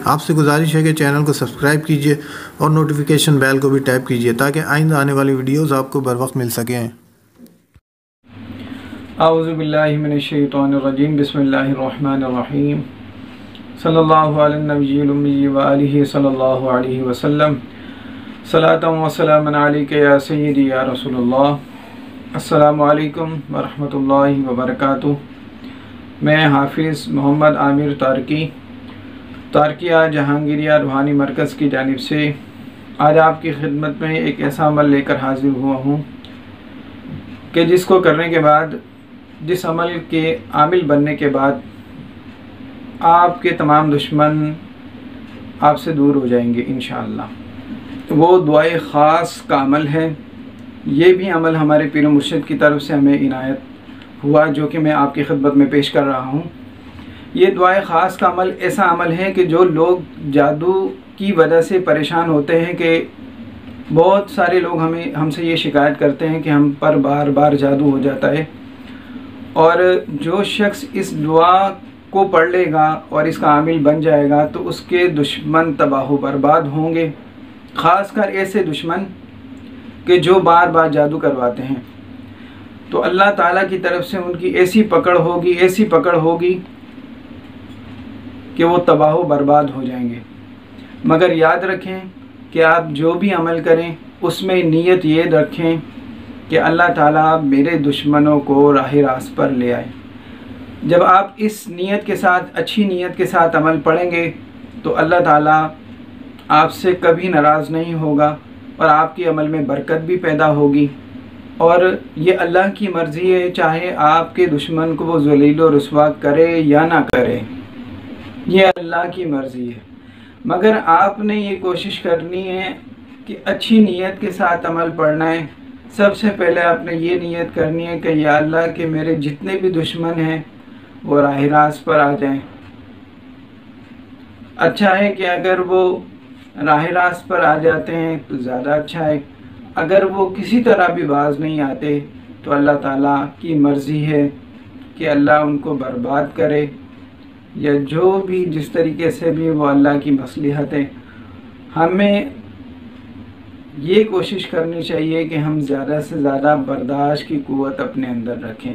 आपसे गुजारिश है कि चैनल को सब्सक्राइब कीजिए और नोटिफिकेशन बेल को भी टैप कीजिए ताकि आइंदा आने वाली वीडियोस आपको बर वक्त मिल सकें। आऊज़ु बिल्लाहि मिनश्शैतानिर्रजीम बिस्मिल्लाहिर्रहमानिर्रहीम सल्लल्लाहु अला नबिय्यिल उम्मी व आलिहि सल्लल्लाहु अलैहि वसल्लम सलातम व सलामन अलैका या सय्यदी या रसूलल्लाह। अस्सलामु अलैकुम व रहमतुल्लाहि व बरकातुहू। मैं हाफिज़ मोहम्मद आमिर तारकिया जहांगीरिया रूहानी मरकज़ की जानिब से आज आपकी खिदमत में एक ऐसा अमल लेकर हाजिर हुआ हूँ कि जिसको करने के बाद, जिस अमल के आमिल बनने के बाद आपके तमाम दुश्मन आपसे दूर हो जाएंगे इंशाअल्लाह। वो दुआए ख़ास का अमल है। ये भी अमल हमारे पीर मुर्शिद की तरफ से हमें इनायत हुआ, जो कि मैं आपकी खिदमत में पेश कर रहा हूँ। ये दुआए ख़ास का अमल ऐसा अमल है कि जो लोग जादू की वजह से परेशान होते हैं, कि बहुत सारे लोग हमसे ये शिकायत करते हैं कि हम पर बार बार जादू हो जाता है, और जो शख्स इस दुआ को पढ़ लेगा और इसका आमिल बन जाएगा तो उसके दुश्मन तबाह बर्बाद होंगे। ख़ासकर ऐसे दुश्मन कि जो बार बार जादू करवाते हैं, तो अल्लाह ताला की तरफ से उनकी ऐसी पकड़ होगी कि वो तबाह बर्बाद हो जाएंगे। मगर याद रखें कि आप जो भी अमल करें उसमें नीयत ये रखें कि अल्लाह ताला मेरे दुश्मनों को राह रास्त पर ले आए। जब आप इस नीयत के साथ, अच्छी नीयत के साथ अमल पढ़ेंगे तो अल्लाह ताला आपसे कभी नाराज़ नहीं होगा और आपके अमल में बरकत भी पैदा होगी। और ये अल्लाह की मर्ज़ी है, चाहे आपके दुश्मन को वो ज़लील व रुस्वा करे या ना करे, ये अल्लाह की मर्ज़ी है। मगर आपने ये कोशिश करनी है कि अच्छी नीयत के साथ अमल पढ़ना है। सबसे पहले आपने ये नीयत करनी है कि या अल्लाह के मेरे जितने भी दुश्मन हैं वो राह रास्त पर आ जाएं। अच्छा है कि अगर वो राह रास्त पर आ जाते हैं तो ज़्यादा अच्छा है। अगर वो किसी तरह भी बाज नहीं आते तो अल्लाह ताला की मर्ज़ी है कि अल्लाह उनको बर्बाद करे, या जो भी जिस तरीके से भी वो अल्लाह की मसलिहत है। हमें ये कोशिश करनी चाहिए कि हम ज़्यादा से ज़्यादा बर्दाश्त की क़ुव्वत अपने अंदर रखें,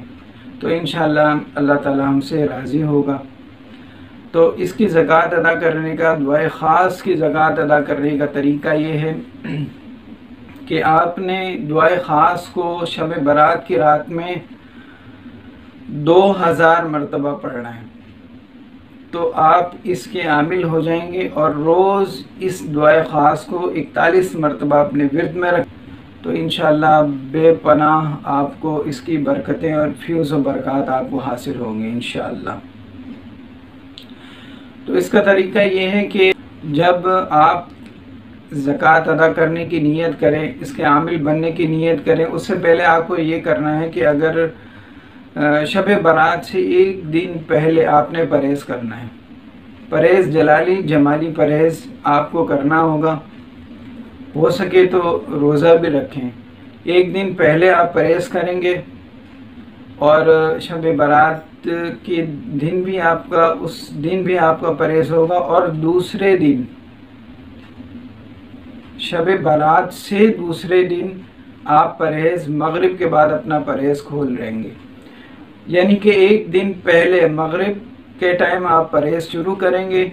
तो इंशाअल्लाह अल्लाह ताला हमसे राज़ी होगा। तो इसकी ज़कात अदा करने का, दुआए ख़ास की ज़कात अदा करने का तरीका ये है कि आपने दुआए ख़ास को शब बारात की रात में 2000 मरतबा पढ़ना है, तो आप इसके आमिल हो जाएंगे। और रोज़ इस दुआए ख़ास को 41 मरतबा अपने विर्द में रख, तो इंशाअल्लाह बेपनाह आपको इसकी बरकतें और फ्यूज़ व बरक़ात आपको हासिल होंगे इंशाअल्लाह। तो इसका तरीका ये है कि जब आप ज़कात अदा करने की नीयत करें, इसके आमिल बनने की नीयत करें, उससे पहले आपको ये करना है कि अगर शब बारात से एक दिन पहले आपने परहेज़ करना है। परहेज़ जलाली जमाली परहेज़ आपको करना होगा। हो सके तो रोज़ा भी रखें। एक दिन पहले आप परहेज़ करेंगे और शब बारात के दिन भी आपका, उस दिन भी आपका परहेज़ होगा। और दूसरे दिन, शब बारात से दूसरे दिन आप परहेज़ मगरिब के बाद अपना परहेज़ खोल लेंगे। यानी कि एक दिन पहले मगरिब के टाइम आप परहेज़ शुरू करेंगे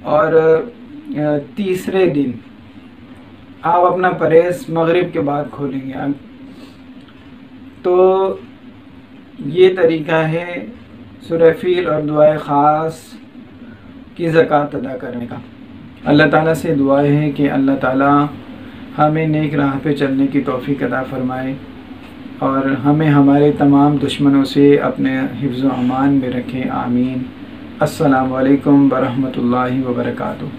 और तीसरे दिन आप अपना परहेज़ मगरिब के बाद खोलेंगे। तो ये तरीका है सूरह फील और दुआए ख़ास की ज़कात अदा करने का। अल्लाह ताला से दुआ है कि अल्लाह ताला हमें नेक राह पे चलने की तौफ़ीक़ अता फ़रमाए और हमें हमारे तमाम दुश्मनों से अपने हिफ्ज़ व अमान में रखें। आमीन। अस्सलामु अलैकुम व रहमतुल्लाहि व बरकातुहू।